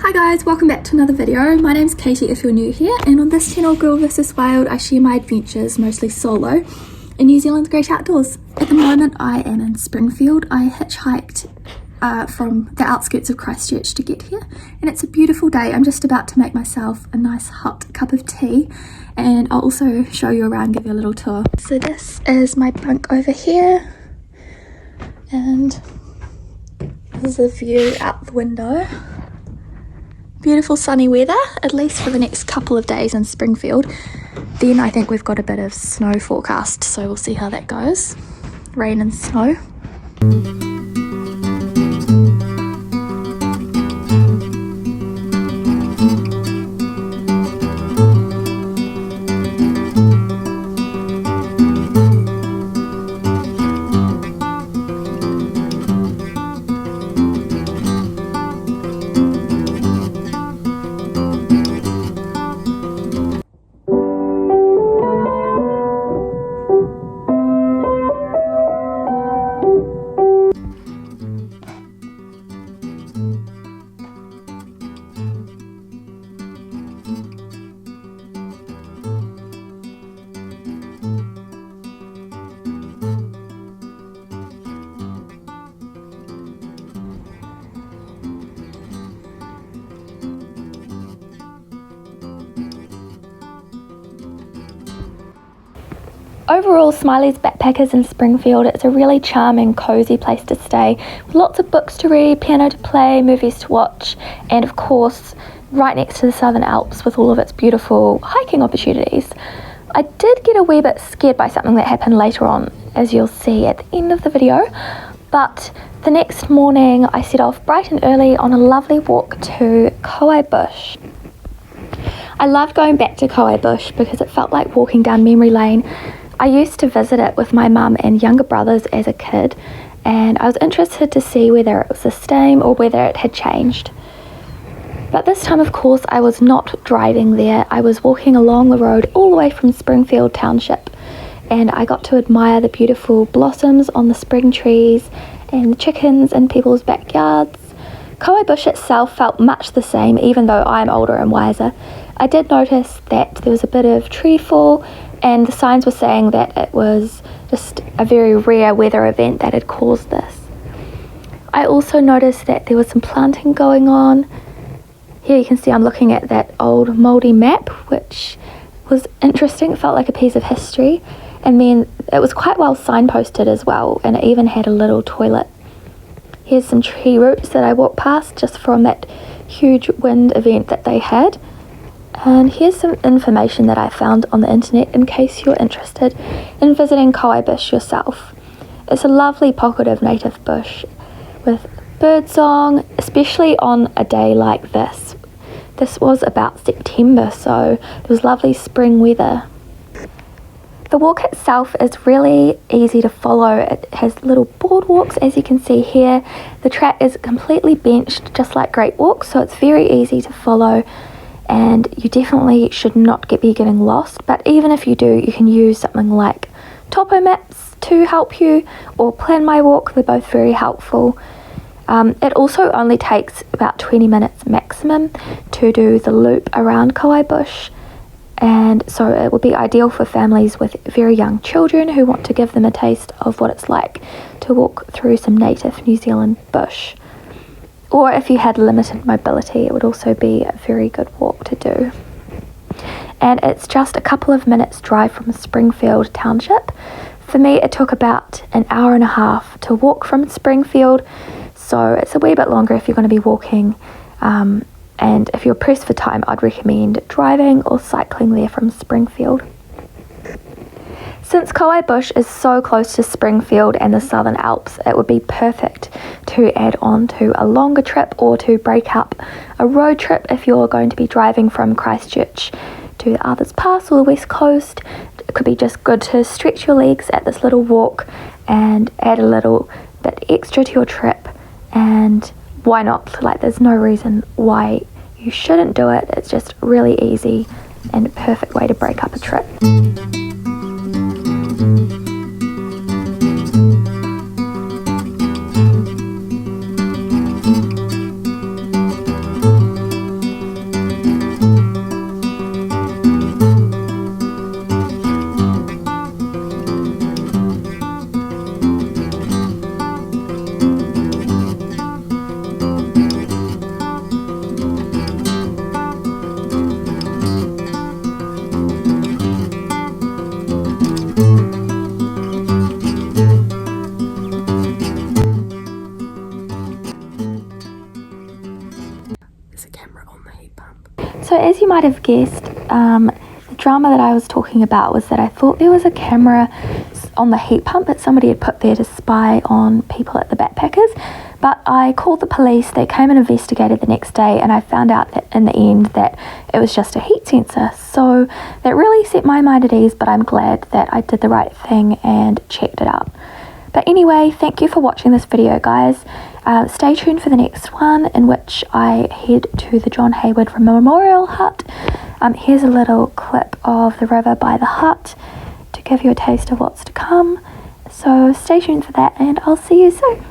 Hi guys, welcome back to another video. My name's Katie if you're new here, and on this channel, Girl vs Wild, I share my adventures, mostly solo, in New Zealand's great outdoors. At the moment I am in Springfield. I hitchhiked from the outskirts of Christchurch to get here, and it's a beautiful day. I'm just about to make myself a nice hot cup of tea, and I'll also show you around, give you a little tour. So this is my bunk over here, and this is a view out the window. Beautiful sunny weather, at least for the next couple of days in Springfield. Then I think we've got a bit of snow forecast, so we'll see how that goes. Rain and snow. Overall, Smiley's Backpackers in Springfield, it's a really charming, cosy place to stay, with lots of books to read, piano to play, movies to watch, and of course, right next to the Southern Alps with all of its beautiful hiking opportunities. I did get a wee bit scared by something that happened later on, as you'll see at the end of the video, but the next morning I set off bright and early on a lovely walk to Kōwhai Bush. I loved going back to Kōwhai Bush because it felt like walking down memory lane. I used to visit it with my mum and younger brothers as a kid, and I was interested to see whether it was the same or whether it had changed. But this time, of course, I was not driving there. I was walking along the road all the way from Springfield Township, and I got to admire the beautiful blossoms on the spring trees and the chickens in people's backyards. Kōwhai Bush itself felt much the same, even though I'm older and wiser. I did notice that there was a bit of tree fall, and the signs were saying that it was just a very rare weather event that had caused this. I also noticed that there was some planting going on. Here you can see I'm looking at that old mouldy map, which was interesting. It felt like a piece of history, and then it was quite well signposted as well, and it even had a little toilet. Here's some tree roots that I walked past just from that huge wind event that they had. And here's some information that I found on the internet in case you're interested in visiting Kōwhai Bush yourself. It's a lovely pocket of native bush with birdsong, especially on a day like this. This was about September, so it was lovely spring weather. The walk itself is really easy to follow. It has little boardwalks, as you can see here. The track is completely benched, just like Great Walk, so it's very easy to follow. And you definitely should not be getting lost, but even if you do, you can use something like topo maps to help you, or Plan My Walk. They're both very helpful. It also only takes about 20 minutes maximum to do the loop around Kōwhai Bush, and so it would be ideal for families with very young children who want to give them a taste of what it's like to walk through some native New Zealand bush. Or if you had limited mobility, it would also be a very good walk to do. And it's just a couple of minutes drive from Springfield Township. For me, it took about an hour and a half to walk from Springfield, so it's a wee bit longer if you're going to be walking. And if you're pressed for time, I'd recommend driving or cycling there from Springfield. Since Kōwhai Bush is so close to Springfield and the Southern Alps, it would be perfect to add on to a longer trip or to break up a road trip if you're going to be driving from Christchurch to the Others Pass or the West Coast. It could be just good to stretch your legs at this little walk and add a little bit extra to your trip. And why not? Like, there's no reason why you shouldn't do it. It's just really easy and a perfect way to break up a trip. So as you might have guessed, the drama that I was talking about was that I thought there was a camera on the heat pump that somebody had put there to spy on people at the backpackers, but I called the police. They came and investigated the next day, and I found out that in the end that it was just a heat sensor. So that really set my mind at ease, but I'm glad that I did the right thing and checked it out. But anyway, thank you for watching this video, guys. Stay tuned for the next one, in which I head to the John Hayward Memorial Hut. Here's a little clip of the river by the hut to give you a taste of what's to come. So stay tuned for that, and I'll see you soon.